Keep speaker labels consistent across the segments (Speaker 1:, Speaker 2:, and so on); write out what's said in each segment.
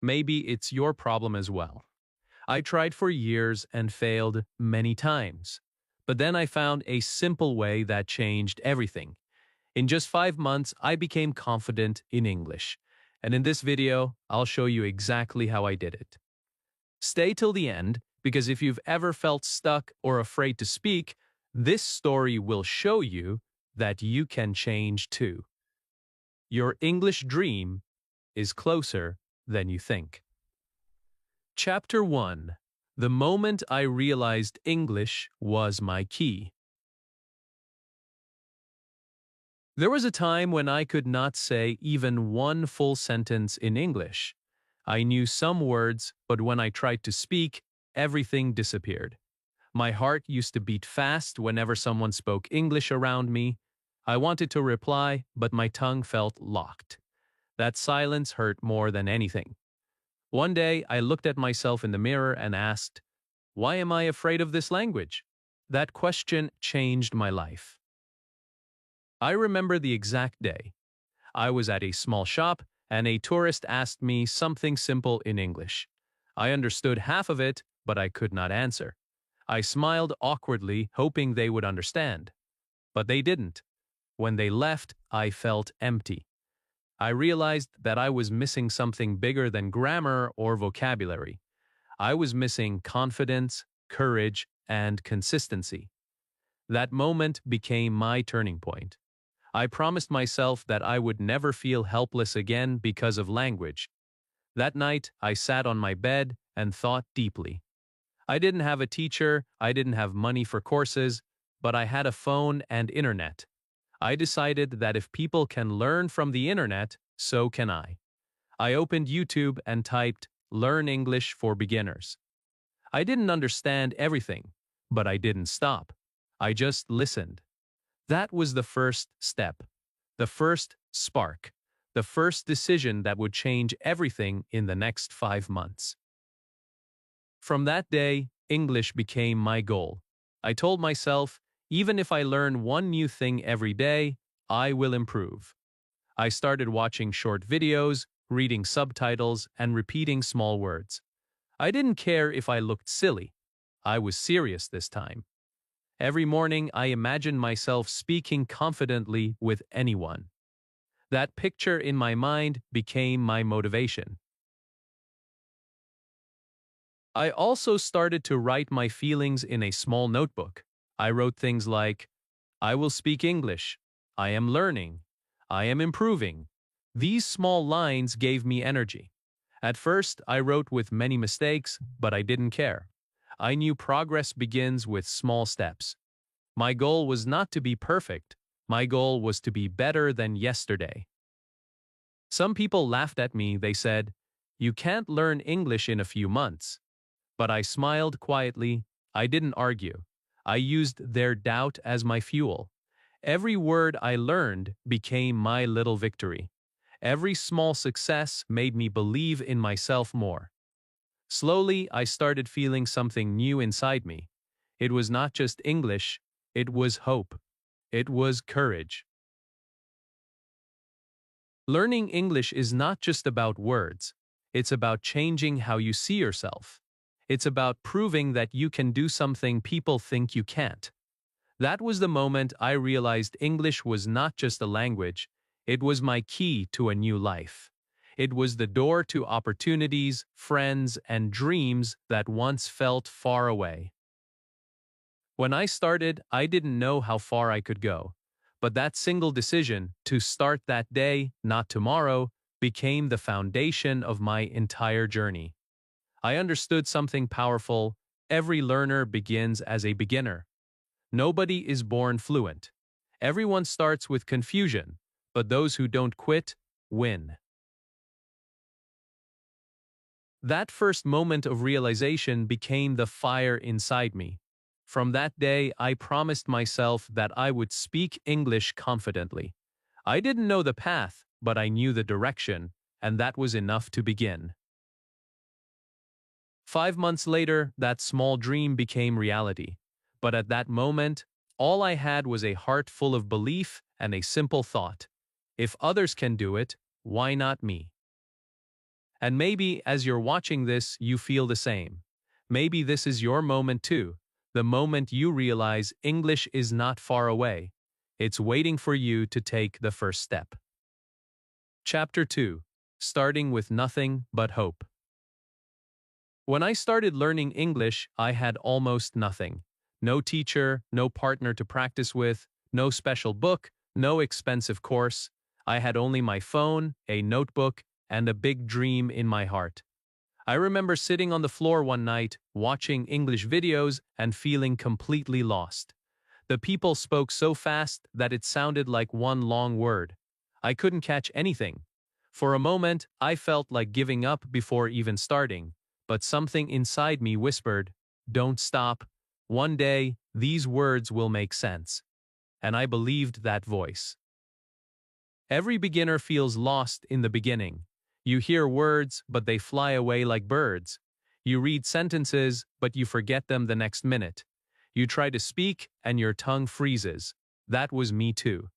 Speaker 1: maybe it's your problem as well. I tried for years and failed many times. But then I found a simple way that changed everything. In just 5 months, I became confident in English. And in this video, I'll show you exactly how I did it. Stay till the end, because if you've ever felt stuck or afraid to speak, this story will show you that you can change too. Your English dream is closer than you think. Chapter 1. The moment I realized English was my key. There was a time when I could not say even one full sentence in English. I knew some words, but when I tried to speak, everything disappeared. My heart used to beat fast whenever someone spoke English around me. I wanted to reply, but my tongue felt locked. That silence hurt more than anything. One day, I looked at myself in the mirror and asked, "Why am I afraid of this language?" That question changed my life. I remember the exact day. I was at a small shop, and a tourist asked me something simple in English. I understood half of it, but I could not answer. I smiled awkwardly, hoping they would understand. But they didn't. When they left, I felt empty. I realized that I was missing something bigger than grammar or vocabulary. I was missing confidence, courage, and consistency. That moment became my turning point. I promised myself that I would never feel helpless again because of language. That night, I sat on my bed and thought deeply. I didn't have a teacher, I didn't have money for courses, but I had a phone and internet. I decided that if people can learn from the internet, so can I. I opened YouTube and typed, "Learn English for Beginners." I didn't understand everything, but I didn't stop. I just listened. That was the first step, the first spark, the first decision that would change everything in the next 5 months. From that day, English became my goal. I told myself, even if I learn one new thing every day, I will improve. I started watching short videos, reading subtitles, and repeating small words. I didn't care if I looked silly. I was serious this time. Every morning, I imagined myself speaking confidently with anyone. That picture in my mind became my motivation. I also started to write my feelings in a small notebook. I wrote things like, "I will speak English," "I am learning," "I am improving." These small lines gave me energy. At first, I wrote with many mistakes, but I didn't care. I knew progress begins with small steps. My goal was not to be perfect. My goal was to be better than yesterday. Some people laughed at me. They said, "You can't learn English in a few months." But I smiled quietly. I didn't argue. I used their doubt as my fuel. Every word I learned became my little victory. Every small success made me believe in myself more. Slowly, I started feeling something new inside me. It was not just English, it was hope. It was courage. Learning English is not just about words. It's about changing how you see yourself. It's about proving that you can do something people think you can't. That was the moment I realized English was not just a language, it was my key to a new life. It was the door to opportunities, friends, and dreams that once felt far away. When I started, I didn't know how far I could go. But that single decision, to start that day, not tomorrow, became the foundation of my entire journey. I understood something powerful. Every learner begins as a beginner. Nobody is born fluent. Everyone starts with confusion, but those who don't quit win. That first moment of realization became the fire inside me. From that day, I promised myself that I would speak English confidently. I didn't know the path, but I knew the direction, and that was enough to begin. 5 months later, that small dream became reality. But at that moment, all I had was a heart full of belief and a simple thought. If others can do it, why not me? And maybe as you're watching this, you feel the same. Maybe this is your moment too, the moment you realize English is not far away. It's waiting for you to take the first step. Chapter 2. Starting with Nothing But Hope. When I started learning English, I had almost nothing. No teacher, no partner to practice with, no special book, no expensive course. I had only my phone, a notebook, and a big dream in my heart. I remember sitting on the floor one night, watching English videos and feeling completely lost. The people spoke so fast that it sounded like one long word. I couldn't catch anything. For a moment, I felt like giving up before even starting, but something inside me whispered, "Don't stop. One day, these words will make sense." And I believed that voice. Every beginner feels lost in the beginning. You hear words, but they fly away like birds. You read sentences, but you forget them the next minute. You try to speak, and your tongue freezes. That was me too.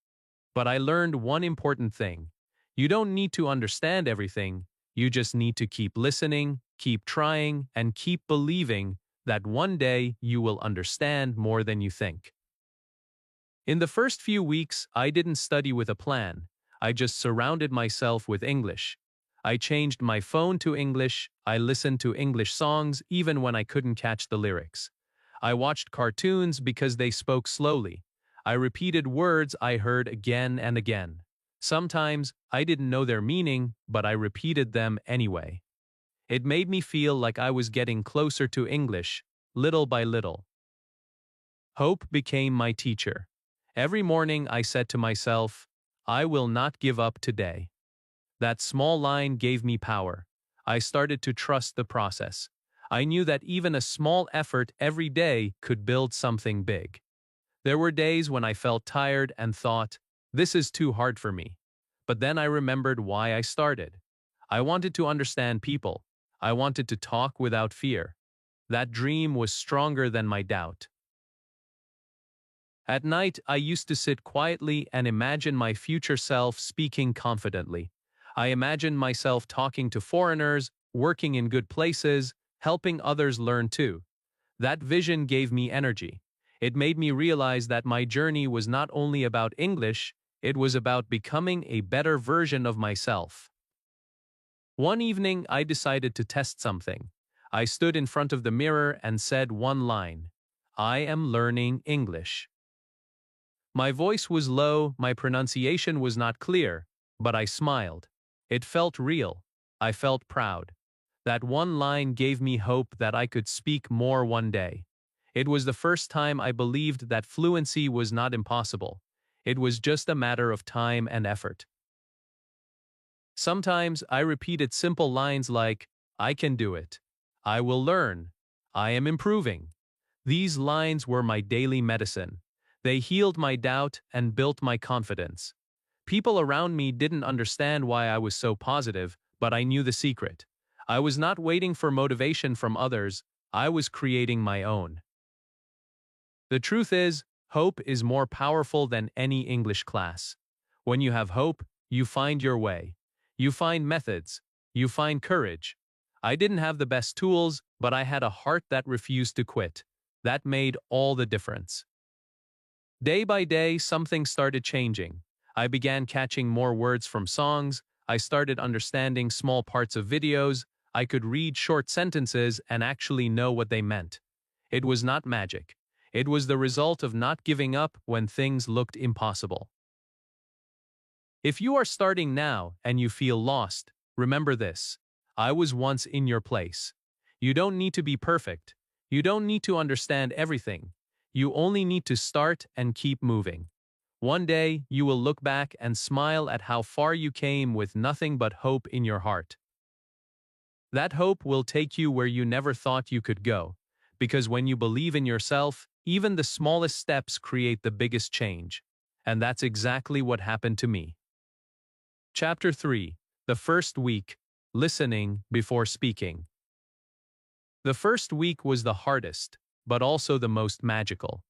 Speaker 1: But I learned one important thing. You don't need to understand everything. You just need to keep listening, keep trying, and keep believing that one day you will understand more than you think. In the first few weeks, I didn't study with a plan. I just surrounded myself with English. I changed my phone to English. I listened to English songs even when I couldn't catch the lyrics. I watched cartoons because they spoke slowly. I repeated words I heard again and again. Sometimes I didn't know their meaning, but I repeated them anyway. It made me feel like I was getting closer to English, little by little. Hope became my teacher. Every morning I said to myself, "I will not give up today." That small line gave me power. I started to trust the process. I knew that even a small effort every day could build something big. There were days when I felt tired and thought, "This is too hard for me." But then I remembered why I started. I wanted to understand people. I wanted to talk without fear. That dream was stronger than my doubt. At night, I used to sit quietly and imagine my future self speaking confidently. I imagined myself talking to foreigners, working in good places, helping others learn too. That vision gave me energy. It made me realize that my journey was not only about English, it was about becoming a better version of myself. One evening, I decided to test something. I stood in front of the mirror and said one line, "I am learning English." My voice was low, my pronunciation was not clear, but I smiled. It felt real. I felt proud. That one line gave me hope that I could speak more one day. It was the first time I believed that fluency was not impossible. It was just a matter of time and effort. Sometimes I repeated simple lines like, "I can do it. I will learn. I am improving." These lines were my daily medicine. They healed my doubt and built my confidence. People around me didn't understand why I was so positive, but I knew the secret. I was not waiting for motivation from others. I was creating my own. The truth is, hope is more powerful than any English class. When you have hope, you find your way. You find methods. You find courage. I didn't have the best tools, but I had a heart that refused to quit. That made all the difference. Day by day, something started changing. I began catching more words from songs. I started understanding small parts of videos. I could read short sentences and actually know what they meant. It was not magic. It was the result of not giving up when things looked impossible. If you are starting now and you feel lost, remember this. I was once in your place. You don't need to be perfect. You don't need to understand everything. You only need to start and keep moving. One day, you will look back and smile at how far you came with nothing but hope in your heart. That hope will take you where you never thought you could go, because when you believe in yourself, even the smallest steps create the biggest change. And that's exactly what happened to me. Chapter 3. The First Week. Listening Before Speaking. The first week was the hardest, but also the most magical.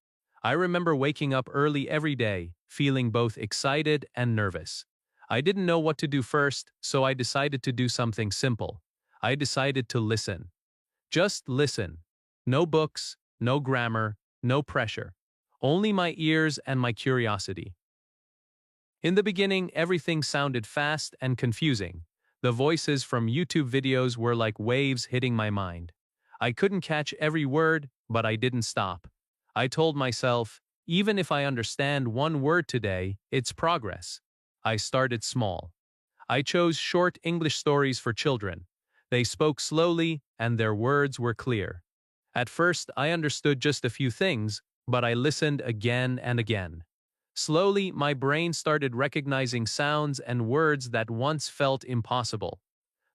Speaker 1: I remember waking up early every day, feeling both excited and nervous. I didn't know what to do first, so I decided to do something simple. I decided to listen. Just listen. No books, no grammar, no pressure. Only my ears and my curiosity. In the beginning, everything sounded fast and confusing. The voices from YouTube videos were like waves hitting my mind. I couldn't catch every word, but I didn't stop. I told myself, even if I understand one word today, it's progress. I started small. I chose short English stories for children. They spoke slowly, and their words were clear. At first, I understood just a few things, but I listened again and again. Slowly, my brain started recognizing sounds and words that once felt impossible.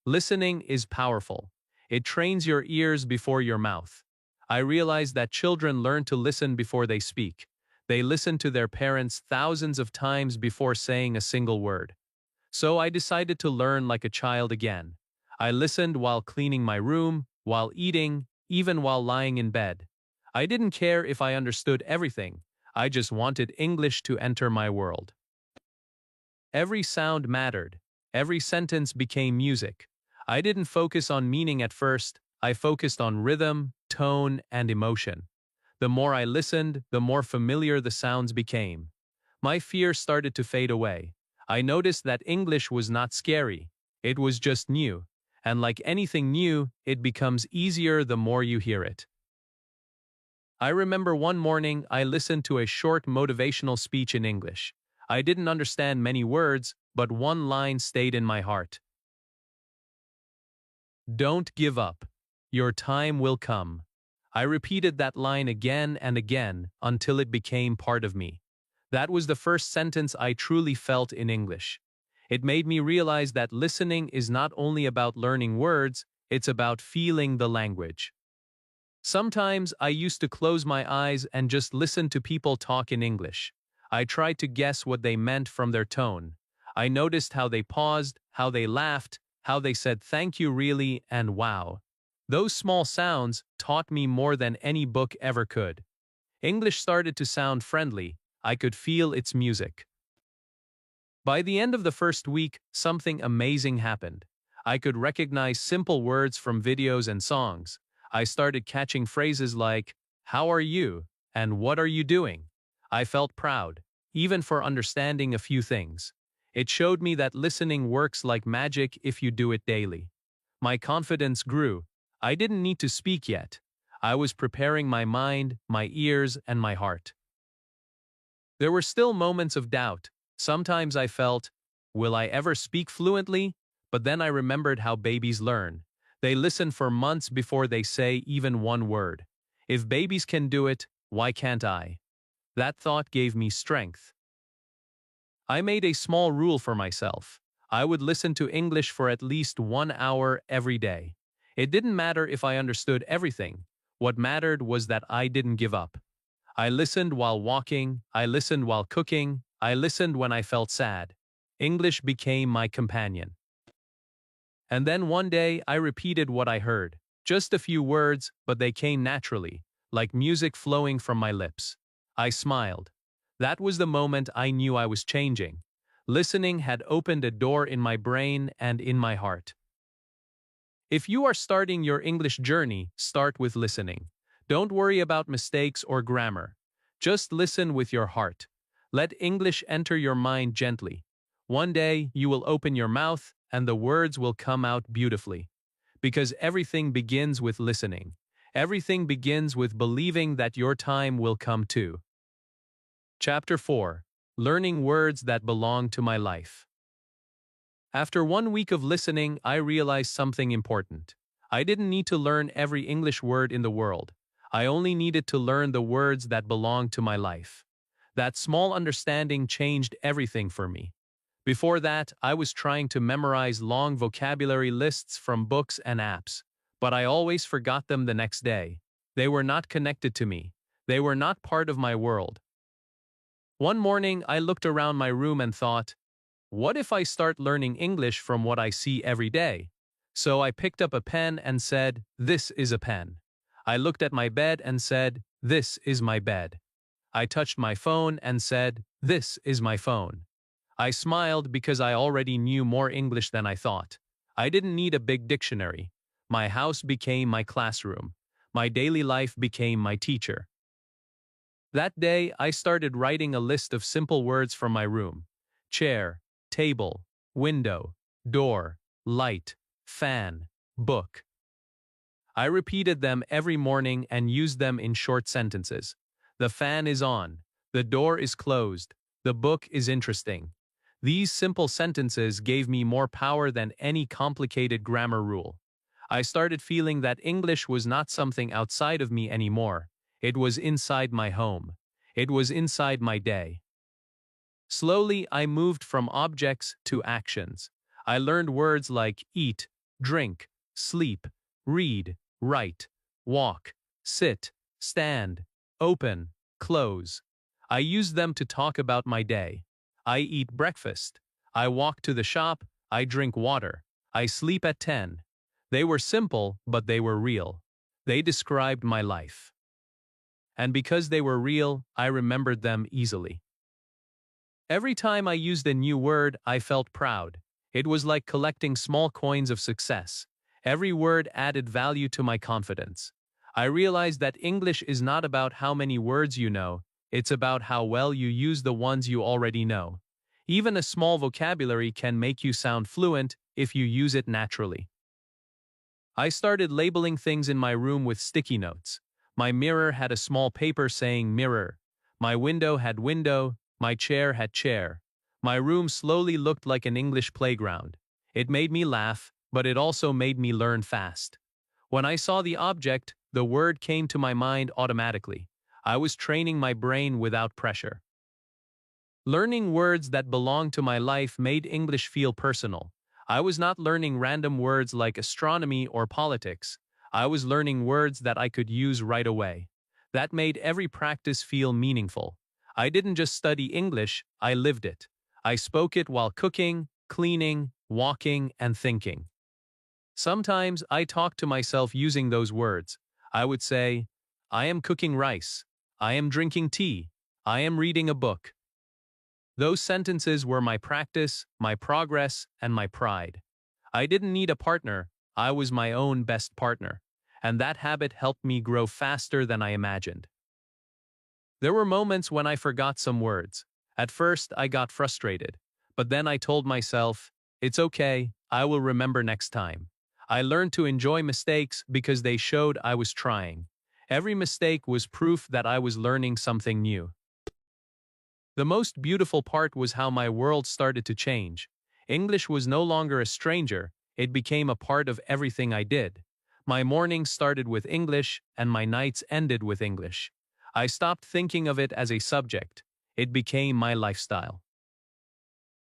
Speaker 1: Listening is powerful. It trains your ears before your mouth. I realized that children learn to listen before they speak. They listen to their parents thousands of times before saying a single word. So I decided to learn like a child again. I listened while cleaning my room, while eating, even while lying in bed. I didn't care if I understood everything. I just wanted English to enter my world. Every sound mattered. Every sentence became music. I didn't focus on meaning at first. I focused on rhythm, tone, and emotion. The more I listened, the more familiar the sounds became. My fear started to fade away. I noticed that English was not scary. It was just new. And like anything new, it becomes easier the more you hear it. I remember one morning I listened to a short motivational speech in English. I didn't understand many words, but one line stayed in my heart. Don't give up. Your time will come. I repeated that line again and again until it became part of me. That was the first sentence I truly felt in English. It made me realize that listening is not only about learning words, it's about feeling the language. Sometimes I used to close my eyes and just listen to people talk in English. I tried to guess what they meant from their tone. I noticed how they paused, how they laughed, how they said thank you really and wow. Those small sounds taught me more than any book ever could. English started to sound friendly. I could feel its music. By the end of the first week, something amazing happened. I could recognize simple words from videos and songs. I started catching phrases like, "How are you?" and "What are you doing?" I felt proud, even for understanding a few things. It showed me that listening works like magic if you do it daily. My confidence grew. I didn't need to speak yet. I was preparing my mind, my ears, and my heart. There were still moments of doubt. Sometimes I felt, will I ever speak fluently? But then I remembered how babies learn. They listen for months before they say even one word. If babies can do it, why can't I? That thought gave me strength. I made a small rule for myself. I would listen to English for at least 1 hour every day. It didn't matter if I understood everything. What mattered was that I didn't give up. I listened while walking, I listened while cooking, I listened when I felt sad. English became my companion. And then one day I repeated what I heard. Just a few words, but they came naturally, like music flowing from my lips. I smiled. That was the moment I knew I was changing. Listening had opened a door in my brain and in my heart. If you are starting your English journey, start with listening. Don't worry about mistakes or grammar. Just listen with your heart. Let English enter your mind gently. One day, you will open your mouth, and the words will come out beautifully. Because everything begins with listening. Everything begins with believing that your time will come too. Chapter 4. Learning Words That Belong to My Life. After 1 week of listening, I realized something important. I didn't need to learn every English word in the world. I only needed to learn the words that belonged to my life. That small understanding changed everything for me. Before that, I was trying to memorize long vocabulary lists from books and apps, but I always forgot them the next day. They were not connected to me. They were not part of my world. One morning, I looked around my room and thought, what if I start learning English from what I see every day? So I picked up a pen and said, this is a pen. I looked at my bed and said, this is my bed. I touched my phone and said, this is my phone. I smiled because I already knew more English than I thought. I didn't need a big dictionary. My house became my classroom. My daily life became my teacher. That day, I started writing a list of simple words from my room: chair, table, window, door, light, fan, book. I repeated them every morning and used them in short sentences. The fan is on. The door is closed. The book is interesting. These simple sentences gave me more power than any complicated grammar rule. I started feeling that English was not something outside of me anymore. It was inside my home. It was inside my day. Slowly, I moved from objects to actions. I learned words like eat, drink, sleep, read, write, walk, sit, stand, open, close. I used them to talk about my day. I eat breakfast. I walk to the shop. I drink water. I sleep at 10. They were simple, but they were real. They described my life. And because they were real, I remembered them easily. Every time I used a new word, I felt proud. It was like collecting small coins of success. Every word added value to my confidence. I realized that English is not about how many words you know, it's about how well you use the ones you already know. Even a small vocabulary can make you sound fluent if you use it naturally. I started labeling things in my room with sticky notes. My mirror had a small paper saying mirror. My window had window. My chair had chair. My room slowly looked like an English playground. It made me laugh, but it also made me learn fast. When I saw the object, the word came to my mind automatically. I was training my brain without pressure. Learning words that belonged to my life made English feel personal. I was not learning random words like astronomy or politics. I was learning words that I could use right away. That made every practice feel meaningful. I didn't just study English, I lived it. I spoke it while cooking, cleaning, walking, and thinking. Sometimes I talked to myself using those words. I would say, I am cooking rice. I am drinking tea. I am reading a book. Those sentences were my practice, my progress, and my pride. I didn't need a partner, I was my own best partner. And that habit helped me grow faster than I imagined. There were moments when I forgot some words. At first, I got frustrated. But then I told myself, it's okay, I will remember next time. I learned to enjoy mistakes because they showed I was trying. Every mistake was proof that I was learning something new. The most beautiful part was how my world started to change. English was no longer a stranger, it became a part of everything I did. My mornings started with English, and my nights ended with English. I stopped thinking of it as a subject. It became my lifestyle.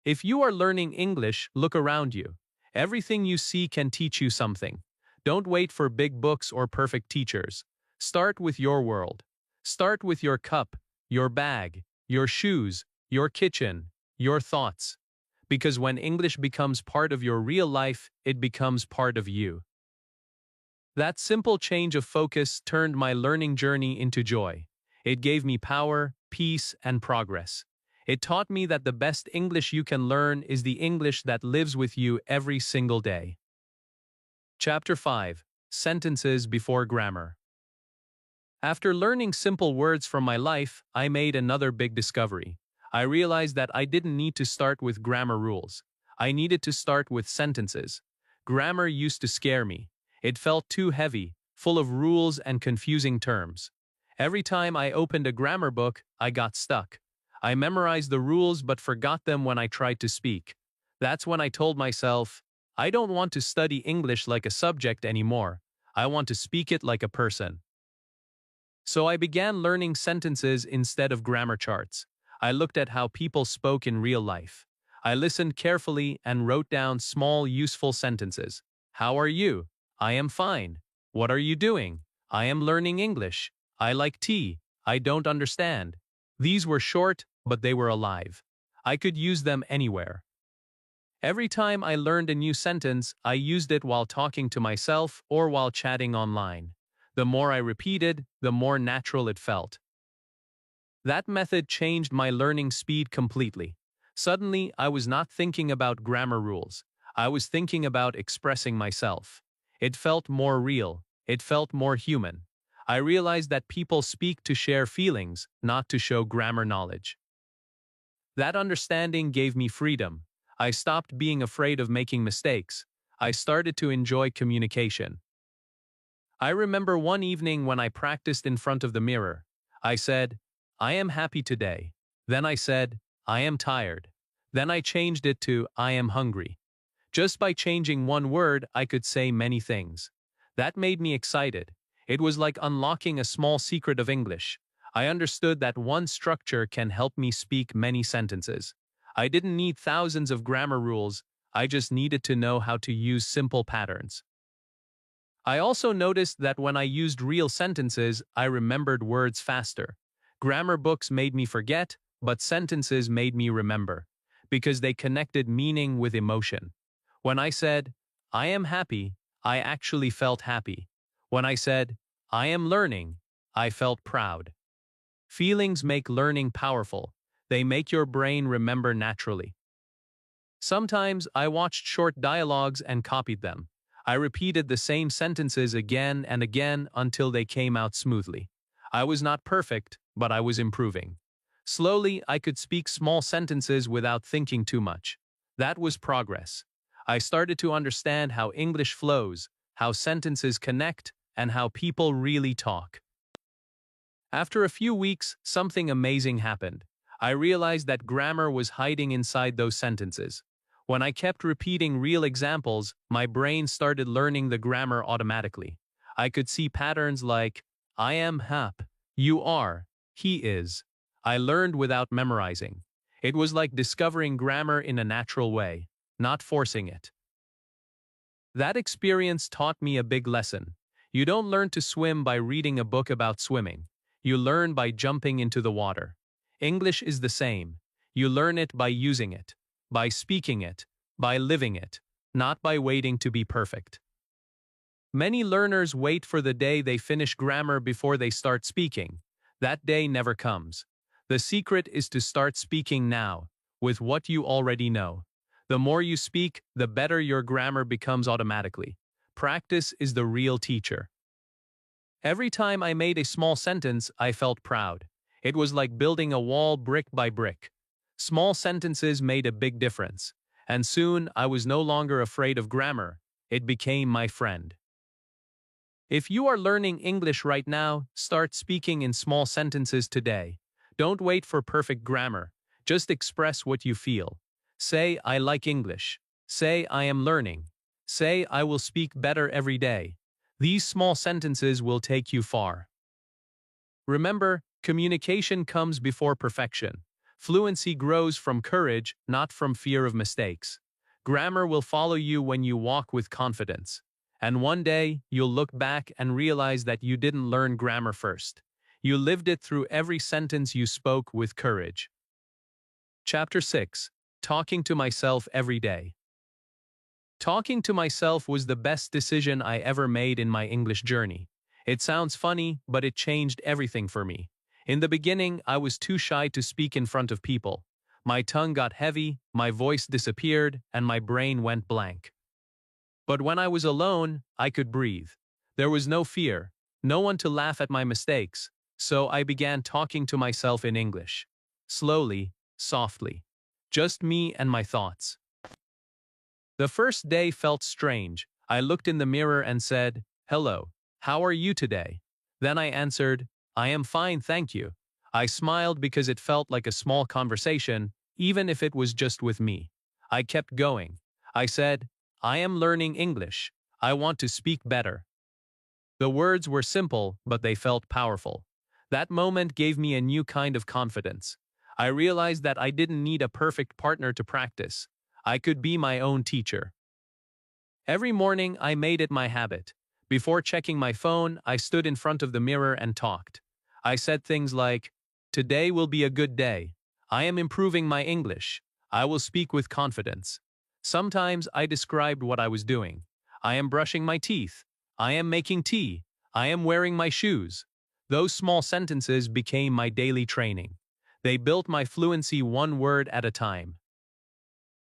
Speaker 1: If you are learning English, look around you. Everything you see can teach you something. Don't wait for big books or perfect teachers. Start with your world. Start with your cup, your bag, your shoes, your kitchen, your thoughts. Because when English becomes part of your real life, it becomes part of you. That simple change of focus turned my learning journey into joy. It gave me power, peace, and progress. It taught me that the best English you can learn is the English that lives with you every single day. Chapter 5. Sentences before grammar. After learning simple words from my life, I made another big discovery. I realized that I didn't need to start with grammar rules. I needed to start with sentences. Grammar used to scare me. It felt too heavy, full of rules and confusing terms. Every time I opened a grammar book, I got stuck. I memorized the rules but forgot them when I tried to speak. That's when I told myself, I don't want to study English like a subject anymore. I want to speak it like a person. So I began learning sentences instead of grammar charts. I looked at how people spoke in real life. I listened carefully and wrote down small, useful sentences. How are you? I am fine. What are you doing? I am learning English. I like tea. I don't understand. These were short, but they were alive. I could use them anywhere. Every time I learned a new sentence, I used it while talking to myself or while chatting online. The more I repeated, the more natural it felt. That method changed my learning speed completely. Suddenly, I was not thinking about grammar rules. I was thinking about expressing myself. It felt more real. It felt more human. I realized that people speak to share feelings, not to show grammar knowledge. That understanding gave me freedom. I stopped being afraid of making mistakes. I started to enjoy communication. I remember one evening when I practiced in front of the mirror. I said, "I am happy today." Then I said, "I am tired." Then I changed it to, "I am hungry." Just by changing one word, I could say many things. That made me excited. It was like unlocking a small secret of English. I understood that one structure can help me speak many sentences. I didn't need thousands of grammar rules, I just needed to know how to use simple patterns. I also noticed that when I used real sentences, I remembered words faster. Grammar books made me forget, but sentences made me remember, because they connected meaning with emotion. When I said, "I am happy," I actually felt happy. When I said, "I am learning," I felt proud. Feelings make learning powerful. They make your brain remember naturally. Sometimes I watched short dialogues and copied them. I repeated the same sentences again and again until they came out smoothly. I was not perfect, but I was improving. Slowly, I could speak small sentences without thinking too much. That was progress. I started to understand how English flows, how sentences connect, and how people really talk. After a few weeks, something amazing happened. I realized that grammar was hiding inside those sentences. When I kept repeating real examples, my brain started learning the grammar automatically. I could see patterns like, "I am hap," "you are," "he is." I learned without memorizing. It was like discovering grammar in a natural way, not forcing it. That experience taught me a big lesson. You don't learn to swim by reading a book about swimming. You learn by jumping into the water. English is the same. You learn it by using it, by speaking it, by living it, not by waiting to be perfect. Many learners wait for the day they finish grammar before they start speaking. That day never comes. The secret is to start speaking now, with what you already know. The more you speak, the better your grammar becomes automatically. Practice is the real teacher. Every time I made a small sentence, I felt proud. It was like building a wall brick by brick. Small sentences made a big difference. And soon, I was no longer afraid of grammar. It became my friend. If you are learning English right now, start speaking in small sentences today. Don't wait for perfect grammar. Just express what you feel. Say, "I like English." Say, "I am learning." Say, "I will speak better every day." These small sentences will take you far. Remember, communication comes before perfection. Fluency grows from courage, not from fear of mistakes. Grammar will follow you when you walk with confidence. And one day, you'll look back and realize that you didn't learn grammar first. You lived it through every sentence you spoke with courage. Chapter 6. Talking to myself every day. Talking to myself was the best decision I ever made in my English journey. It sounds funny, but it changed everything for me. In the beginning, I was too shy to speak in front of people. My tongue got heavy, my voice disappeared, and my brain went blank. But when I was alone, I could breathe. There was no fear, no one to laugh at my mistakes, so I began talking to myself in English. Slowly, softly. Just me and my thoughts. The first day felt strange. I looked in the mirror and said, "Hello, how are you today?" Then I answered, "I am fine, thank you." I smiled because it felt like a small conversation, even if it was just with me. I kept going. I said, "I am learning English. I want to speak better." The words were simple, but they felt powerful. That moment gave me a new kind of confidence. I realized that I didn't need a perfect partner to practice. I could be my own teacher. Every morning, I made it my habit. Before checking my phone, I stood in front of the mirror and talked. I said things like, "Today will be a good day. I am improving my English. I will speak with confidence." Sometimes I described what I was doing. "I am brushing my teeth. I am making tea. I am wearing my shoes." Those small sentences became my daily training. They built my fluency one word at a time.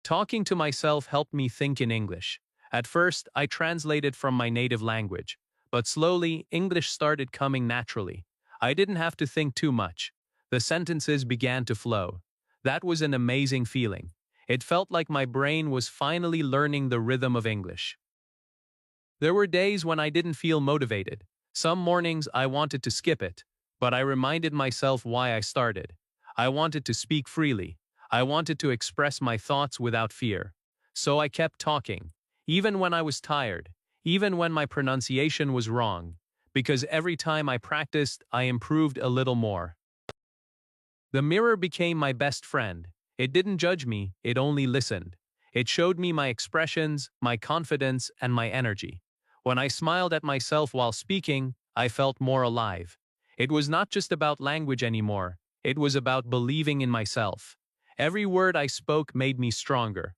Speaker 1: Talking to myself helped me think in English. At first, I translated from my native language, but slowly, English started coming naturally. I didn't have to think too much. The sentences began to flow. That was an amazing feeling. It felt like my brain was finally learning the rhythm of English. There were days when I didn't feel motivated. Some mornings I wanted to skip it, but I reminded myself why I started. I wanted to speak freely. I wanted to express my thoughts without fear. So I kept talking, even when I was tired, even when my pronunciation was wrong, because every time I practiced, I improved a little more. The mirror became my best friend. It didn't judge me, it only listened. It showed me my expressions, my confidence, and my energy. When I smiled at myself while speaking, I felt more alive. It was not just about language anymore, it was about believing in myself. Every word I spoke made me stronger.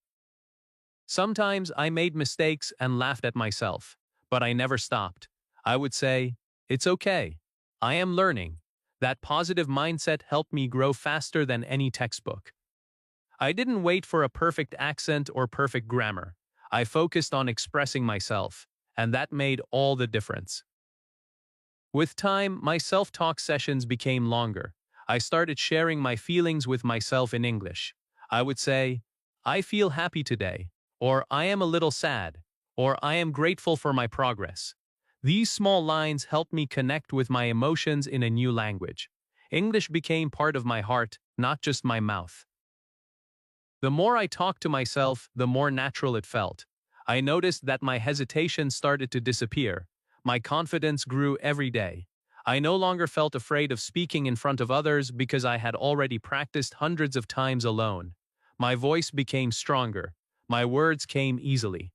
Speaker 1: Sometimes I made mistakes and laughed at myself, but I never stopped. I would say, "It's okay. I am learning." That positive mindset helped me grow faster than any textbook. I didn't wait for a perfect accent or perfect grammar. I focused on expressing myself, and that made all the difference. With time, my self-talk sessions became longer. I started sharing my feelings with myself in English. I would say, "I feel happy today," or "I am a little sad," or "I am grateful for my progress." These small lines helped me connect with my emotions in a new language. English became part of my heart, not just my mouth. The more I talked to myself, the more natural it felt. I noticed that my hesitation started to disappear. My confidence grew every day. I no longer felt afraid of speaking in front of others because I had already practiced hundreds of times alone. My voice became stronger. My words came easily.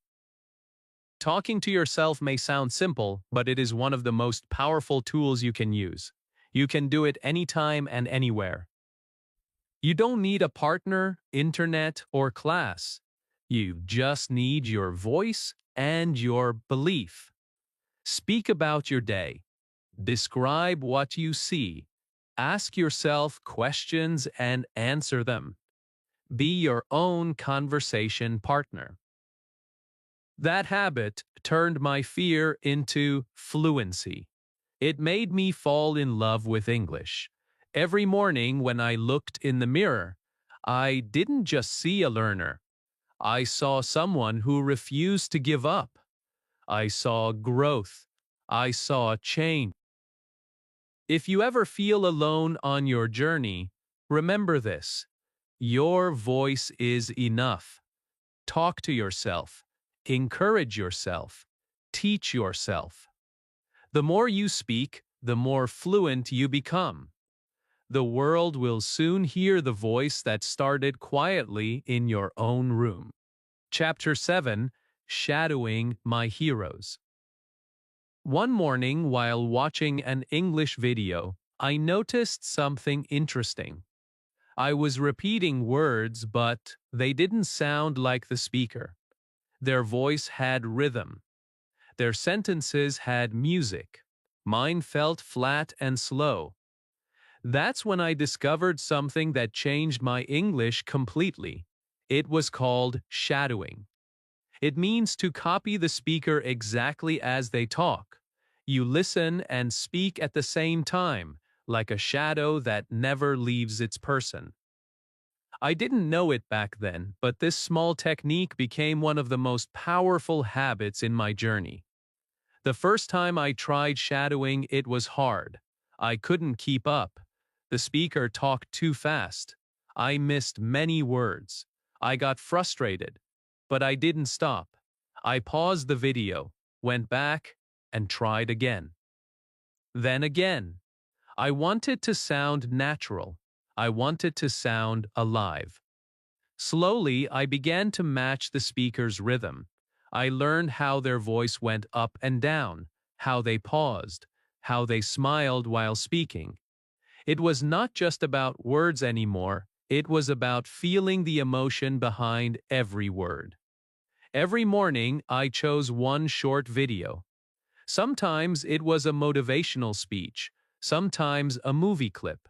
Speaker 1: Talking to yourself may sound simple, but it is one of the most powerful tools you can use. You can do it anytime and anywhere. You don't need a partner, internet, or class. You just need your voice and your belief. Speak about your day. Describe what you see. Ask yourself questions and answer them. Be your own conversation partner. That habit turned my fear into fluency. It made me fall in love with English. Every morning when I looked in the mirror, I didn't just see a learner. I saw someone who refused to give up. I saw growth. I saw change. If you ever feel alone on your journey, remember this. Your voice is enough. Talk to yourself. Encourage yourself. Teach yourself. The more you speak, the more fluent you become. The world will soon hear the voice that started quietly in your own room. Chapter 7: Shadowing My Heroes. One morning, while watching an English video, I noticed something interesting. I was repeating words, but they didn't sound like the speaker. Their voice had rhythm. Their sentences had music. Mine felt flat and slow. That's when I discovered something that changed my English completely. It was called shadowing. It means to copy the speaker exactly as they talk. You listen and speak at the same time, like a shadow that never leaves its person. I didn't know it back then, but this small technique became one of the most powerful habits in my journey. The first time I tried shadowing, it was hard. I couldn't keep up. The speaker talked too fast. I missed many words. I got frustrated, but I didn't stop. I paused the video, went back, and tried again. Then again. I wanted to sound natural. I wanted to sound alive. Slowly, I began to match the speaker's rhythm. I learned how their voice went up and down, how they paused, how they smiled while speaking. It was not just about words anymore, it was about feeling the emotion behind every word. Every morning, I chose one short video. Sometimes it was a motivational speech, sometimes a movie clip.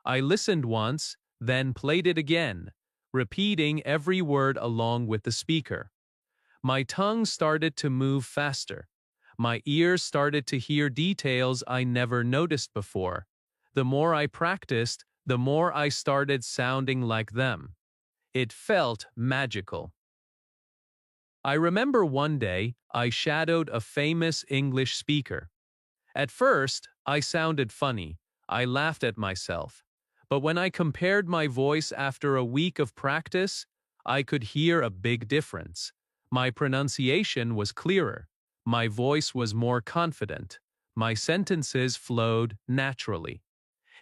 Speaker 1: I listened once, then played it again, repeating every word along with the speaker. My tongue started to move faster. My ears started to hear details I never noticed before. The more I practiced, the more I started sounding like them. It felt magical. I remember one day I shadowed a famous English speaker. At first, I sounded funny. I laughed at myself. But when I compared my voice after a week of practice, I could hear a big difference. My pronunciation was clearer. My voice was more confident. My sentences flowed naturally.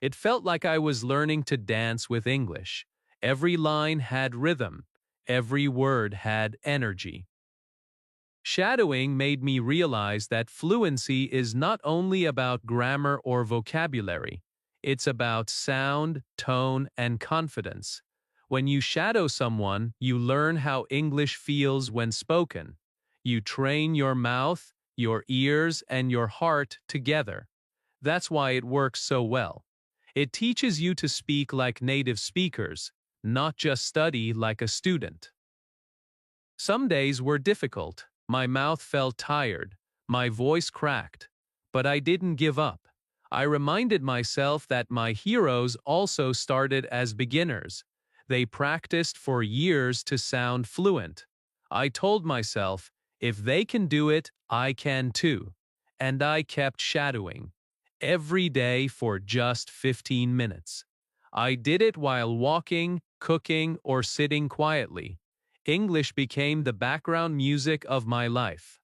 Speaker 1: It felt like I was learning to dance with English. Every line had rhythm. Every word had energy. Shadowing made me realize that fluency is not only about grammar or vocabulary. It's about sound, tone, and confidence. When you shadow someone, you learn how English feels when spoken. You train your mouth, your ears, and your heart together. That's why it works so well. It teaches you to speak like native speakers, not just study like a student. Some days were difficult. My mouth felt tired. My voice cracked. But I didn't give up. I reminded myself that my heroes also started as beginners. They practiced for years to sound fluent. I told myself, if they can do it, I can too. And I kept shadowing. Every day for just 15 minutes. I did it while walking, cooking, or sitting quietly. English became the background music of my life.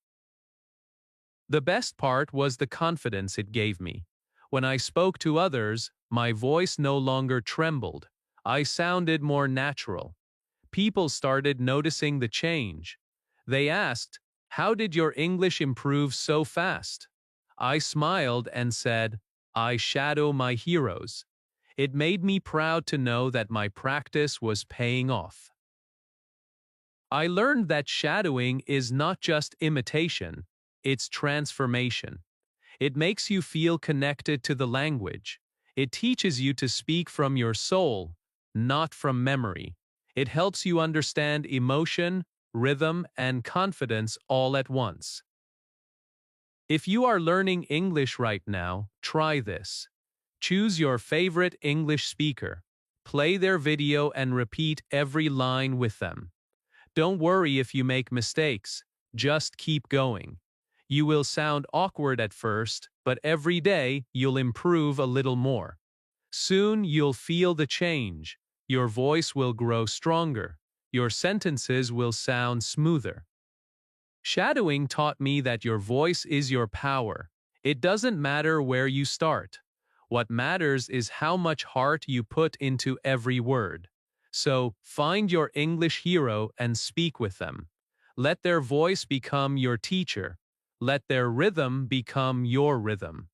Speaker 1: The best part was the confidence it gave me. When I spoke to others, my voice no longer trembled. I sounded more natural. People started noticing the change. They asked, "How did your English improve so fast?" I smiled and said, "I shadow my heroes." It made me proud to know that my practice was paying off. I learned that shadowing is not just imitation, it's transformation. It makes you feel connected to the language. It teaches you to speak from your soul, not from memory. It helps you understand emotion, rhythm, and confidence all at once. If you are learning English right now, try this. Choose your favorite English speaker. Play their video and repeat every line with them. Don't worry if you make mistakes, just keep going. You will sound awkward at first, but every day you'll improve a little more. Soon you'll feel the change. Your voice will grow stronger. Your sentences will sound smoother. Shadowing taught me that your voice is your power. It doesn't matter where you start. What matters is how much heart you put into every word. So, find your English hero and speak with them. Let their voice become your teacher. Let their rhythm become your rhythm.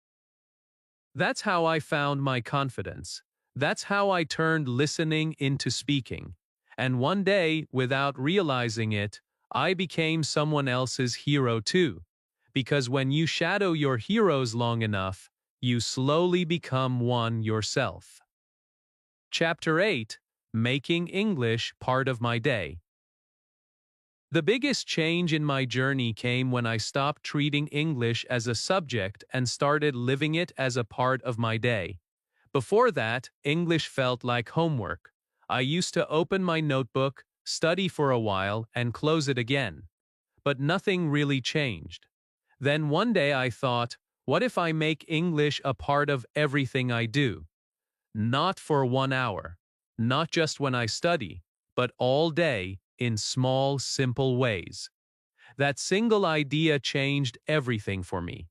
Speaker 1: That's how I found my confidence. That's how I turned listening into speaking. And one day, without realizing it, I became someone else's hero too. Because when you shadow your heroes long enough, you slowly become one yourself. Chapter 8: Making English Part of My Day. The biggest change in my journey came when I stopped treating English as a subject and started living it as a part of my day. Before that, English felt like homework. I used to open my notebook, study for a while, and close it again. But nothing really changed. Then one day I thought, what if I make English a part of everything I do? Not for 1 hour, not just when I study, but all day, in small, simple ways. That single idea changed everything for me.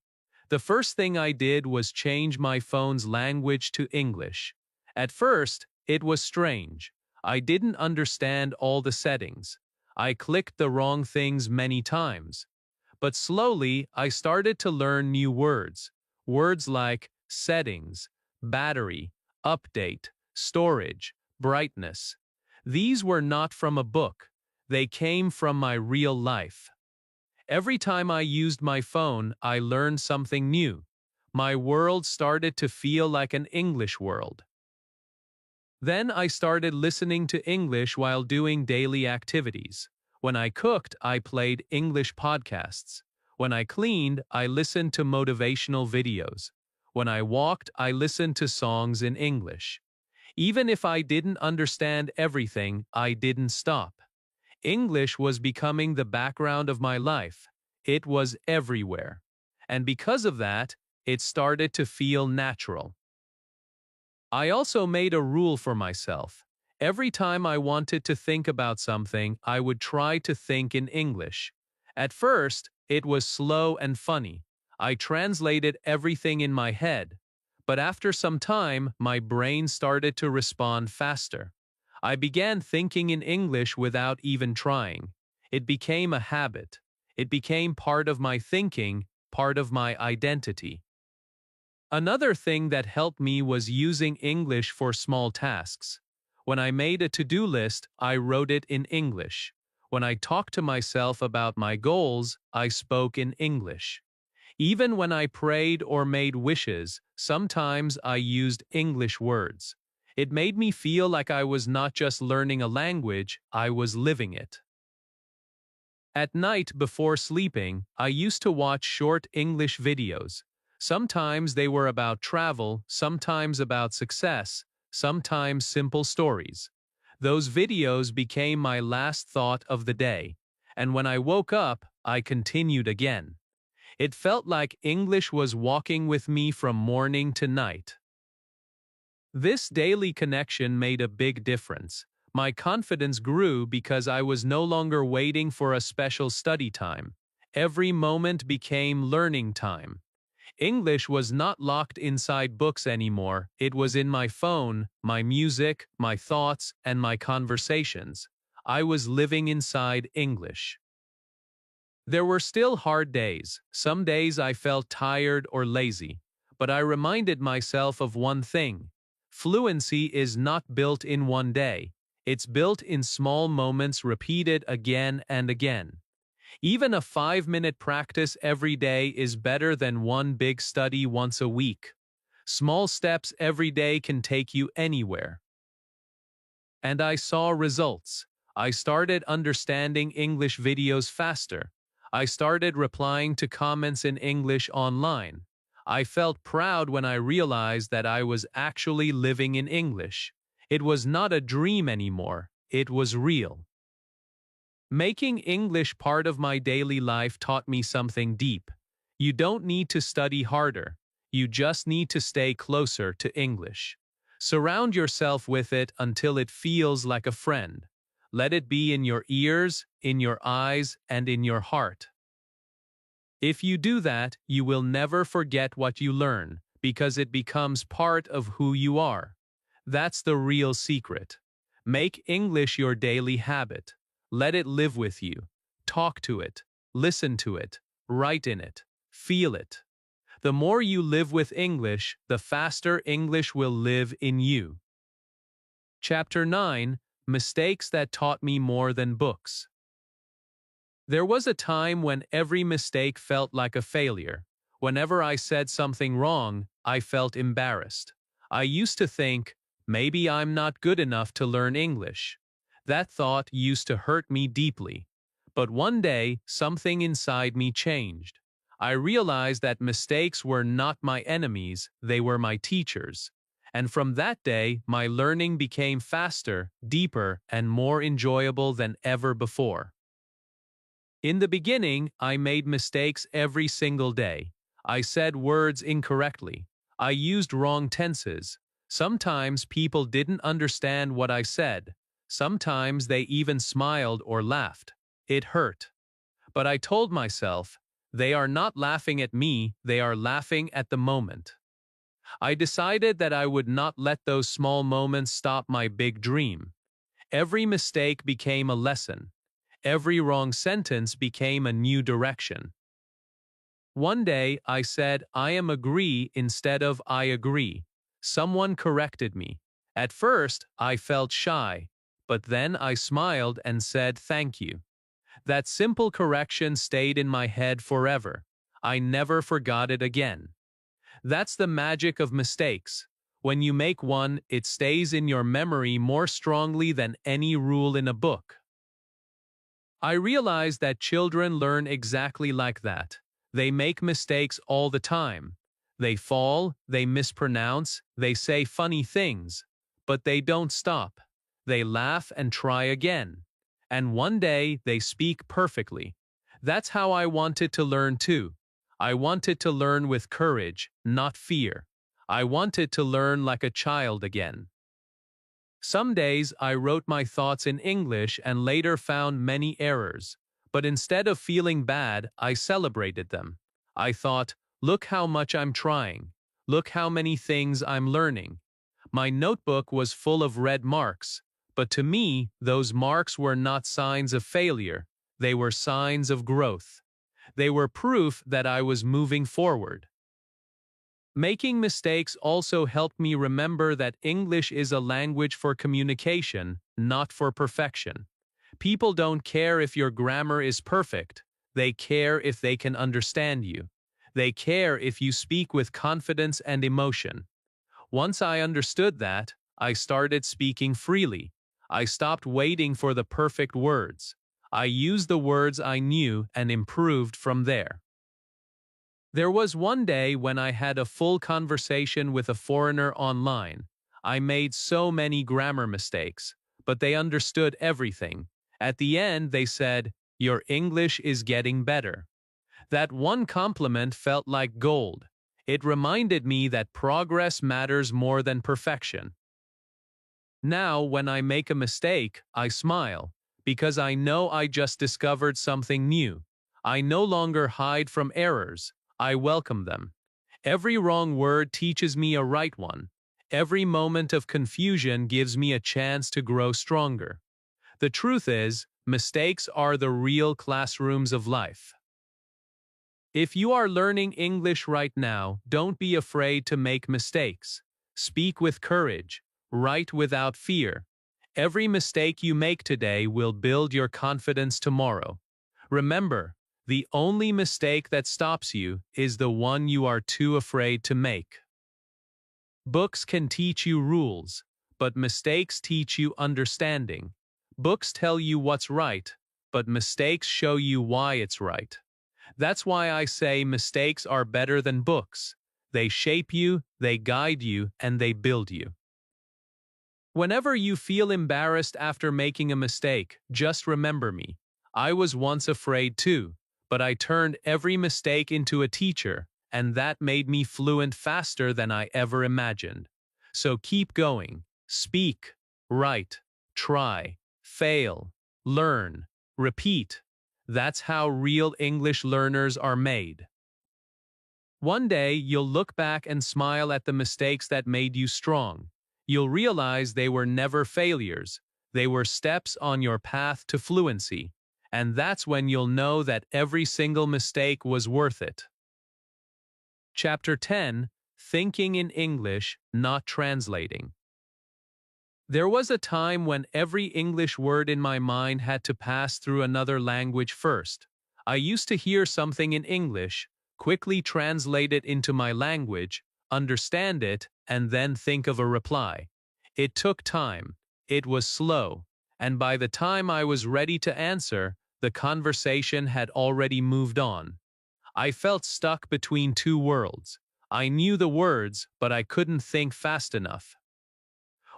Speaker 1: The first thing I did was change my phone's language to English. At first, it was strange. I didn't understand all the settings. I clicked the wrong things many times. But slowly, I started to learn new words. Words like settings, battery, update, storage, brightness. These were not from a book. They came from my real life. Every time I used my phone, I learned something new. My world started to feel like an English world. Then I started listening to English while doing daily activities. When I cooked, I played English podcasts. When I cleaned, I listened to motivational videos. When I walked, I listened to songs in English. Even if I didn't understand everything, I didn't stop. English was becoming the background of my life. It was everywhere. And because of that, it started to feel natural. I also made a rule for myself. Every time I wanted to think about something, I would try to think in English. At first, it was slow and funny. I translated everything in my head. But after some time, my brain started to respond faster. I began thinking in English without even trying. It became a habit. It became part of my thinking, part of my identity. Another thing that helped me was using English for small tasks. When I made a to-do list, I wrote it in English. When I talked to myself about my goals, I spoke in English. Even when I prayed or made wishes, sometimes I used English words. It made me feel like I was not just learning a language, I was living it. At night before sleeping, I used to watch short English videos. Sometimes they were about travel, sometimes about success, sometimes simple stories. Those videos became my last thought of the day, and when I woke up, I continued again. It felt like English was walking with me from morning to night. This daily connection made a big difference. My confidence grew because I was no longer waiting for a special study time. Every moment became learning time. English was not locked inside books anymore. It was in my phone, my music, my thoughts, and my conversations. I was living inside English. There were still hard days. Some days I felt tired or lazy. But I reminded myself of one thing. Fluency is not built in one day. It's built in small moments repeated again and again. Even a 5-minute practice every day is better than one big study once a week. Small steps every day can take you anywhere. And I saw results. I started understanding English videos faster. I started replying to comments in English online. I felt proud when I realized that I was actually living in English. It was not a dream anymore. It was real. Making English part of my daily life taught me something deep. You don't need to study harder. You just need to stay closer to English. Surround yourself with it until it feels like a friend. Let it be in your ears, in your eyes, and in your heart. If you do that, you will never forget what you learn, because it becomes part of who you are. That's the real secret. Make English your daily habit. Let it live with you. Talk to it. Listen to it. Write in it. Feel it. The more you live with English, the faster English will live in you. Chapter 9: Mistakes that taught me more than books. There was a time when every mistake felt like a failure. Whenever I said something wrong, I felt embarrassed. I used to think, maybe I'm not good enough to learn English. That thought used to hurt me deeply. But one day, something inside me changed. I realized that mistakes were not my enemies, they were my teachers. And from that day, my learning became faster, deeper, and more enjoyable than ever before. In the beginning, I made mistakes every single day. I said words incorrectly. I used wrong tenses. Sometimes people didn't understand what I said. Sometimes they even smiled or laughed. It hurt. But I told myself, they are not laughing at me, they are laughing at the moment. I decided that I would not let those small moments stop my big dream. Every mistake became a lesson. Every wrong sentence became a new direction. One day, I said, I am agree instead of I agree. Someone corrected me. At first, I felt shy, but then I smiled and said thank you. That simple correction stayed in my head forever. I never forgot it again. That's the magic of mistakes. When you make one, it stays in your memory more strongly than any rule in a book. I realized that children learn exactly like that. They make mistakes all the time. They fall, they mispronounce, they say funny things. But they don't stop. They laugh and try again. And one day they speak perfectly. That's how I wanted to learn too. I wanted to learn with courage, not fear. I wanted to learn like a child again. Some days I wrote my thoughts in English and later found many errors. But instead of feeling bad, I celebrated them. I thought, look how much I'm trying. Look how many things I'm learning. My notebook was full of red marks. But to me, those marks were not signs of failure. They were signs of growth. They were proof that I was moving forward. Making mistakes also helped me remember that English is a language for communication, not for perfection. People don't care if your grammar is perfect. They care if they can understand you. They care if you speak with confidence and emotion. Once I understood that, I started speaking freely. I stopped waiting for the perfect words. I used the words I knew and improved from there. There was one day when I had a full conversation with a foreigner online. I made so many grammar mistakes, but they understood everything. At the end, they said, "Your English is getting better." That one compliment felt like gold. It reminded me that progress matters more than perfection. Now, when I make a mistake, I smile, because I know I just discovered something new. I no longer hide from errors. I welcome them. Every wrong word teaches me a right one. Every moment of confusion gives me a chance to grow stronger. The truth is, mistakes are the real classrooms of life. If you are learning English right now, don't be afraid to make mistakes. Speak with courage. Write without fear. Every mistake you make today will build your confidence tomorrow. Remember, the only mistake that stops you is the one you are too afraid to make. Books can teach you rules, but mistakes teach you understanding. Books tell you what's right, but mistakes show you why it's right. That's why I say mistakes are better than books. They shape you, they guide you, and they build you. Whenever you feel embarrassed after making a mistake, just remember me. I was once afraid too, but I turned every mistake into a teacher, and that made me fluent faster than I ever imagined. So keep going. Speak, write, try, fail, learn, repeat. That's how real English learners are made. One day, you'll look back and smile at the mistakes that made you strong. You'll realize they were never failures. They were steps on your path to fluency. And that's when you'll know that every single mistake was worth it. Chapter 10, Thinking in English, Not Translating. There was a time when every English word in my mind had to pass through another language first. I used to hear something in English, quickly translate it into my language, understand it, and then think of a reply. It took time. It was slow. And by the time I was ready to answer, the conversation had already moved on. I felt stuck between two worlds. I knew the words, but I couldn't think fast enough.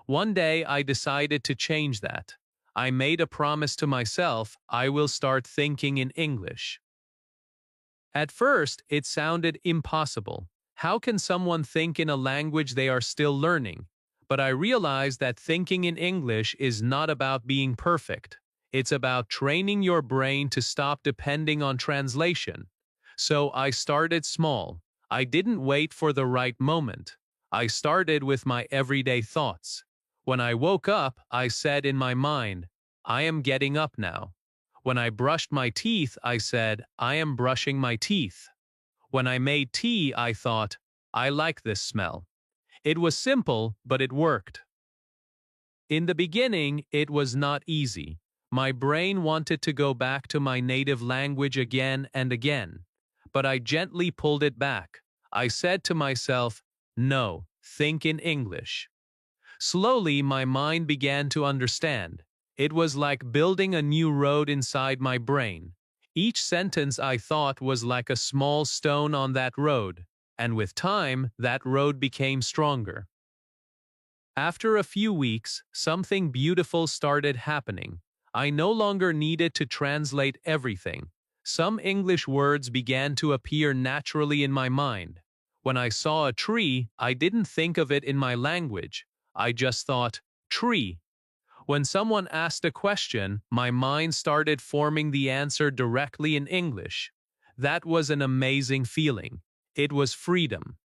Speaker 1: One day I decided to change that. I made a promise to myself I will start thinking in English. At first, it sounded impossible. How can someone think in a language they are still learning? But I realized that thinking in English is not about being perfect. It's about training your brain to stop depending on translation. So I started small. I didn't wait for the right moment. I started with my everyday thoughts. When I woke up, I said in my mind, I am getting up now. When I brushed my teeth, I said, I am brushing my teeth. When I made tea, I thought, I like this smell. It was simple, but it worked. In the beginning, it was not easy. My brain wanted to go back to my native language again and again. But I gently pulled it back. I said to myself, no, think in English. Slowly, my mind began to understand. It was like building a new road inside my brain. Each sentence I thought was like a small stone on that road, and with time, that road became stronger. After a few weeks, something beautiful started happening. I no longer needed to translate everything. Some English words began to appear naturally in my mind. When I saw a tree, I didn't think of it in my language. I just thought, tree. When someone asked a question, my mind started forming the answer directly in English. That was an amazing feeling. It was freedom.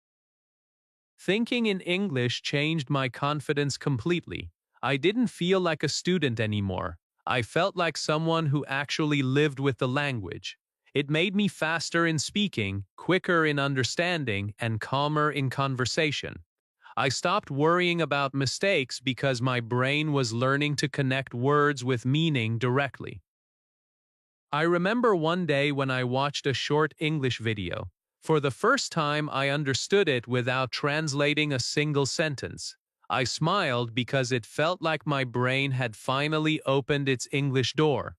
Speaker 1: Thinking in English changed my confidence completely. I didn't feel like a student anymore. I felt like someone who actually lived with the language. It made me faster in speaking, quicker in understanding, and calmer in conversation. I stopped worrying about mistakes because my brain was learning to connect words with meaning directly. I remember one day when I watched a short English video. For the first time, I understood it without translating a single sentence. I smiled because it felt like my brain had finally opened its English door.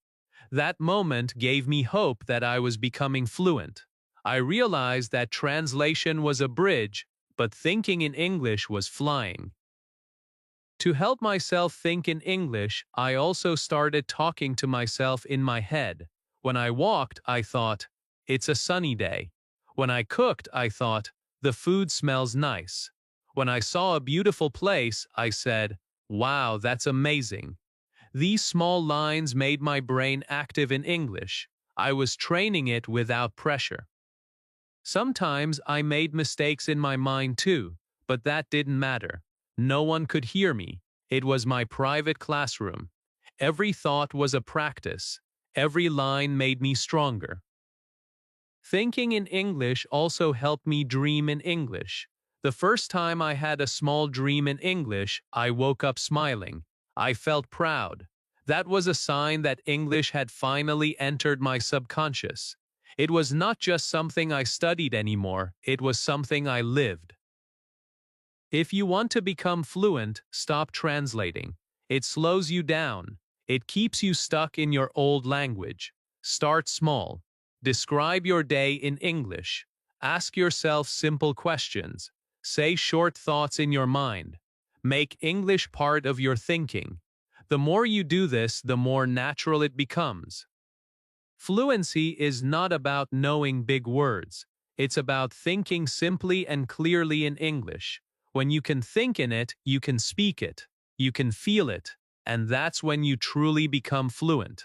Speaker 1: That moment gave me hope that I was becoming fluent. I realized that translation was a bridge, but thinking in English was flying. To help myself think in English, I also started talking to myself in my head. When I walked, I thought, it's a sunny day. When I cooked, I thought, the food smells nice. When I saw a beautiful place, I said, wow, that's amazing. These small lines made my brain active in English. I was training it without pressure. Sometimes I made mistakes in my mind too, but that didn't matter. No one could hear me. It was my private classroom. Every thought was a practice. Every line made me stronger. Thinking in English also helped me dream in English. The first time I had a small dream in English, I woke up smiling. I felt proud. That was a sign that English had finally entered my subconscious. It was not just something I studied anymore, it was something I lived. If you want to become fluent, stop translating. It slows you down. It keeps you stuck in your old language. Start small. Describe your day in English. Ask yourself simple questions. Say short thoughts in your mind. Make English part of your thinking. The more you do this, the more natural it becomes. Fluency is not about knowing big words. It's about thinking simply and clearly in English. When you can think in it, you can speak it. You can feel it. And that's when you truly become fluent.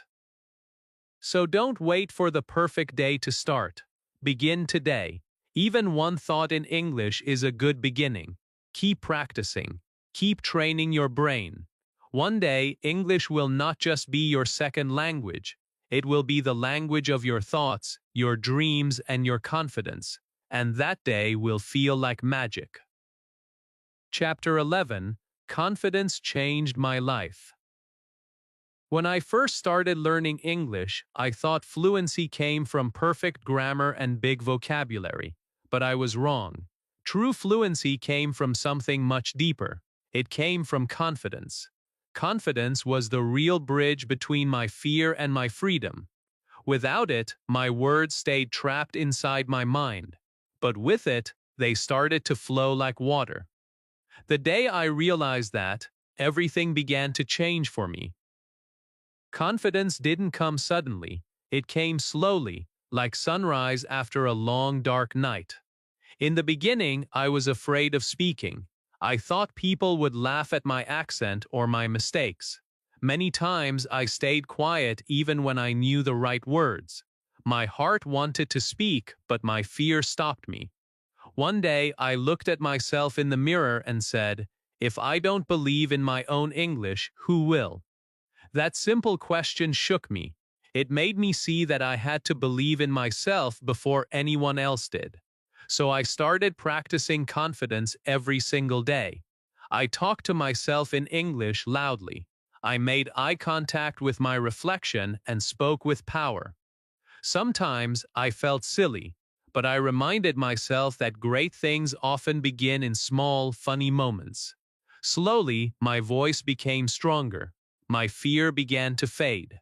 Speaker 1: So don't wait for the perfect day to start. Begin today. Even one thought in English is a good beginning. Keep practicing. Keep training your brain. One day, English will not just be your second language. It will be the language of your thoughts, your dreams, and your confidence. And that day will feel like magic. Chapter 11: Confidence Changed My Life. When I first started learning English, I thought fluency came from perfect grammar and big vocabulary. But I was wrong. True fluency came from something much deeper. It came from confidence. Confidence was the real bridge between my fear and my freedom. Without it, my words stayed trapped inside my mind. But with it, they started to flow like water. The day I realized that, everything began to change for me. Confidence didn't come suddenly. It came slowly, like sunrise after a long dark night. In the beginning, I was afraid of speaking. I thought people would laugh at my accent or my mistakes. Many times I stayed quiet even when I knew the right words. My heart wanted to speak, but my fear stopped me. One day I looked at myself in the mirror and said, if I don't believe in my own English, who will? That simple question shook me. It made me see that I had to believe in myself before anyone else did. So I started practicing confidence every single day. I talked to myself in English loudly. I made eye contact with my reflection and spoke with power. Sometimes I felt silly, but I reminded myself that great things often begin in small, funny moments. Slowly, my voice became stronger. my fear began to fade.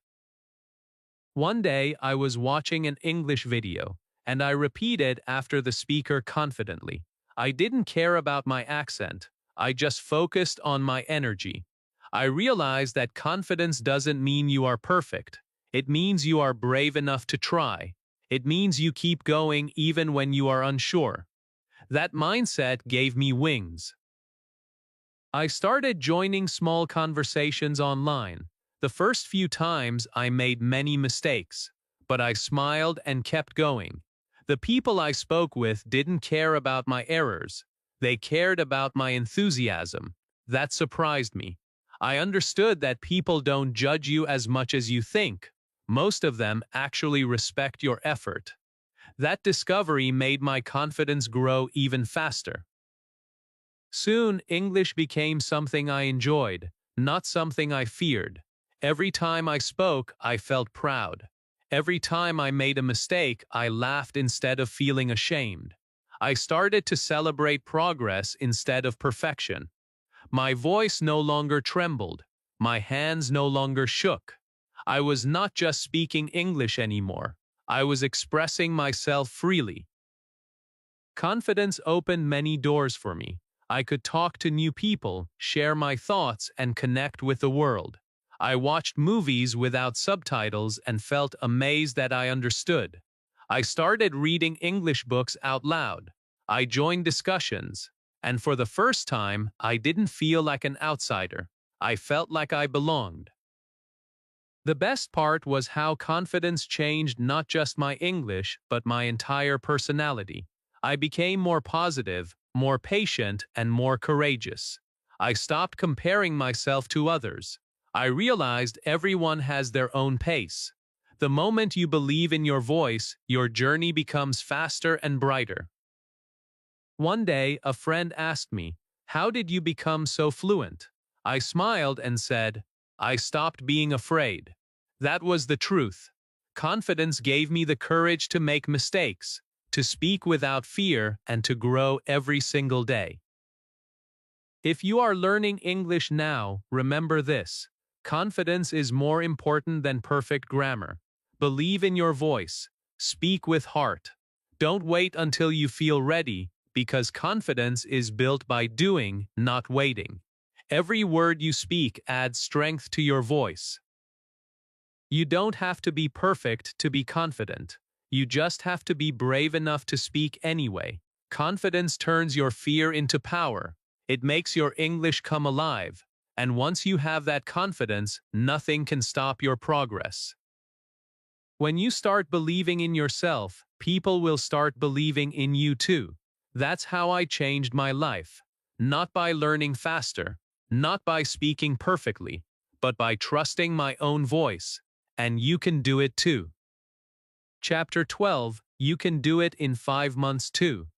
Speaker 1: One day, I was watching an English video, and I repeated after the speaker confidently. I didn't care about my accent. I just focused on my energy. I realized that confidence doesn't mean you are perfect. It means you are brave enough to try. It means you keep going even when you are unsure. That mindset gave me wings. I started joining small conversations online. The first few times I made many mistakes, but I smiled and kept going. The people I spoke with didn't care about my errors. They cared about my enthusiasm. That surprised me. I understood that people don't judge you as much as you think. Most of them actually respect your effort. That discovery made my confidence grow even faster. Soon, English became something I enjoyed, not something I feared. Every time I spoke, I felt proud. Every time I made a mistake, I laughed instead of feeling ashamed. I started to celebrate progress instead of perfection. My voice no longer trembled. My hands no longer shook. I was not just speaking English anymore. I was expressing myself freely. Confidence opened many doors for me. I could talk to new people, share my thoughts, and connect with the world. I watched movies without subtitles and felt amazed that I understood. I started reading English books out loud. I joined discussions. And for the first time, I didn't feel like an outsider. I felt like I belonged. The best part was how confidence changed not just my English, but my entire personality. I became more positive, more patient, and more courageous. I stopped comparing myself to others. I realized everyone has their own pace. The moment you believe in your voice, your journey becomes faster and brighter. One day, a friend asked me, "How did you become so fluent?" I smiled and said, "I stopped being afraid." That was the truth. Confidence gave me the courage to make mistakes, to speak without fear, and to grow every single day. If you are learning English now, remember this: confidence is more important than perfect grammar. Believe in your voice. Speak with heart. Don't wait until you feel ready, because confidence is built by doing, not waiting. Every word you speak adds strength to your voice. You don't have to be perfect to be confident. You just have to be brave enough to speak anyway. Confidence turns your fear into power. It makes your English come alive. And once you have that confidence, nothing can stop your progress. When you start believing in yourself, people will start believing in you too. That's how I changed my life. Not by learning faster, not by speaking perfectly, but by trusting my own voice. And you can do it too. Chapter 12, You Can Do It in 5 Months Too.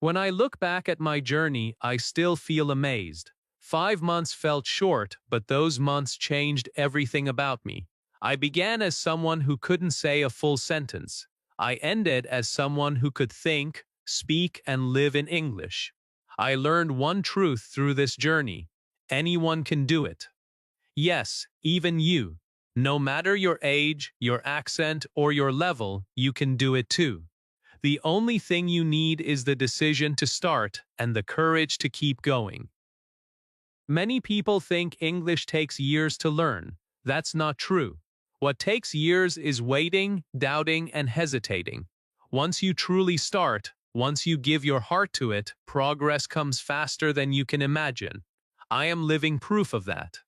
Speaker 1: When I look back at my journey, I still feel amazed. 5 months felt short, but those months changed everything about me. I began as someone who couldn't say a full sentence. I ended as someone who could think, speak, and live in English. I learned one truth through this journey: anyone can do it. Yes, even you. No matter your age, your accent, or your level, you can do it too. The only thing you need is the decision to start and the courage to keep going. Many people think English takes years to learn. That's not true. What takes years is waiting, doubting, and hesitating. Once you truly start, once you give your heart to it, progress comes faster than you can imagine. I am living proof of that.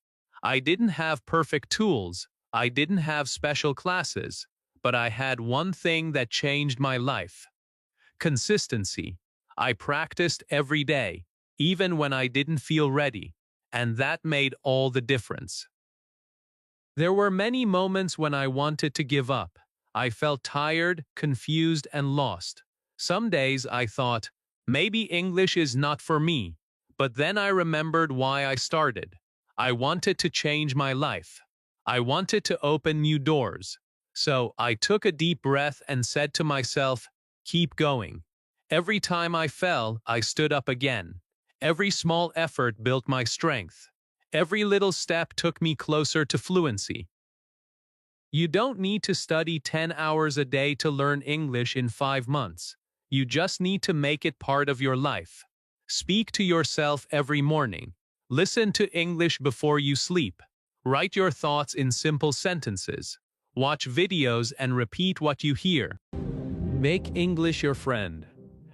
Speaker 1: I didn't have perfect tools. I didn't have special classes, but I had one thing that changed my life: consistency. I practiced every day, even when I didn't feel ready, and that made all the difference. There were many moments when I wanted to give up. I felt tired, confused, and lost. Some days I thought, maybe English is not for me, but then I remembered why I started. I wanted to change my life. I wanted to open new doors. So I took a deep breath and said to myself, keep going. Every time I fell, I stood up again. Every small effort built my strength. Every little step took me closer to fluency. You don't need to study 10 hours a day to learn English in 5 months. You just need to make it part of your life. Speak to yourself every morning. Listen to English before you sleep. Write your thoughts in simple sentences. Watch videos and repeat what you hear. Make English your friend.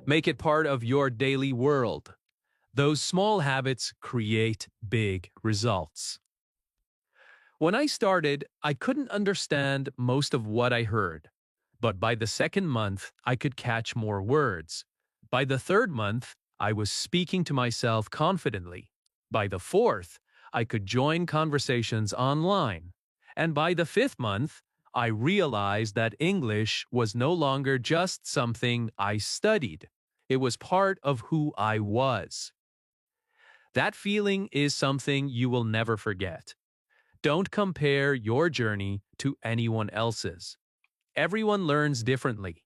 Speaker 1: Make it part of your daily world. Those small habits create big results. When I started, I couldn't understand most of what I heard. But by the second month, I could catch more words. By the third month, I was speaking to myself confidently. By the fourth, I could join conversations online. And by the fifth month, I realized that English was no longer just something I studied. It was part of who I was. That feeling is something you will never forget. Don't compare your journey to anyone else's. Everyone learns differently.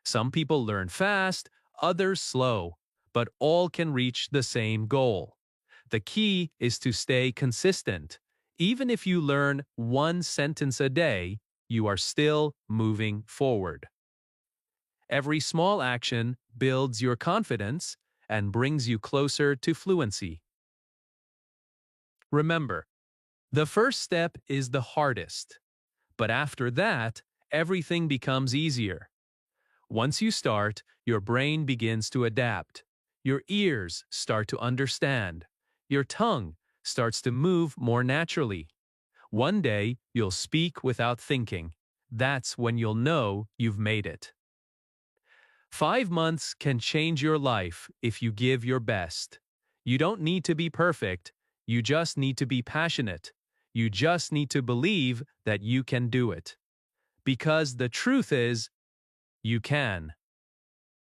Speaker 1: Some people learn fast, others slow, but all can reach the same goal. The key is to stay consistent. Even if you learn one sentence a day, you are still moving forward. Every small action builds your confidence and brings you closer to fluency. Remember, the first step is the hardest, but after that, everything becomes easier. Once you start, your brain begins to adapt. Your ears start to understand. Your tongue starts to move more naturally. One day, you'll speak without thinking. That's when you'll know you've made it. 5 months can change your life if you give your best. You don't need to be perfect. You just need to be passionate. You just need to believe that you can do it. Because the truth is, you can.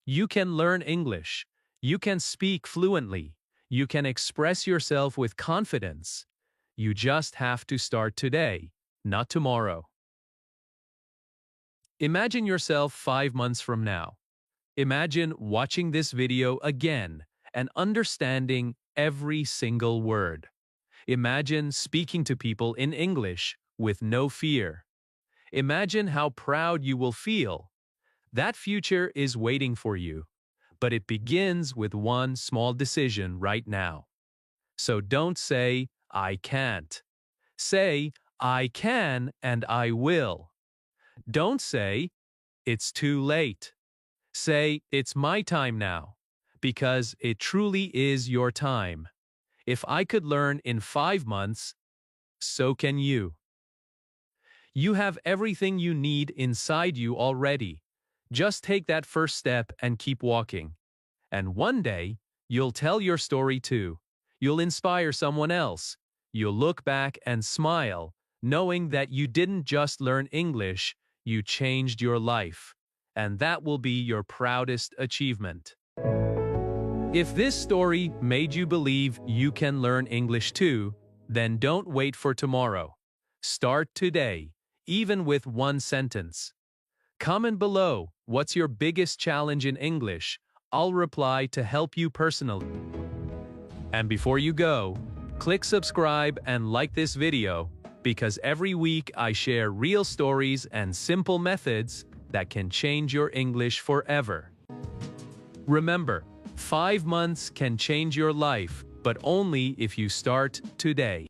Speaker 1: You can learn English. You can speak fluently. You can express yourself with confidence. You just have to start today, not tomorrow. Imagine yourself 5 months from now. Imagine watching this video again and understanding every single word. Imagine speaking to people in English with no fear. Imagine how proud you will feel. That future is waiting for you, but it begins with one small decision right now. So don't say, I can't. Say, I can and I will. Don't say, it's too late. Say, it's my time now, because it truly is your time. If I could learn in 5 months, so can you. You have everything you need inside you already. Just take that first step and keep walking. And one day, you'll tell your story too. You'll inspire someone else. You'll look back and smile, knowing that you didn't just learn English, you changed your life. And that will be your proudest achievement. If this story made you believe you can learn English too, then don't wait for tomorrow. Start today, even with one sentence. Comment below, what's your biggest challenge in English? I'll reply to help you personally. And before you go, click subscribe and like this video, because every week I share real stories and simple methods that can change your English forever. Remember, 5 months can change your life, but only if you start today.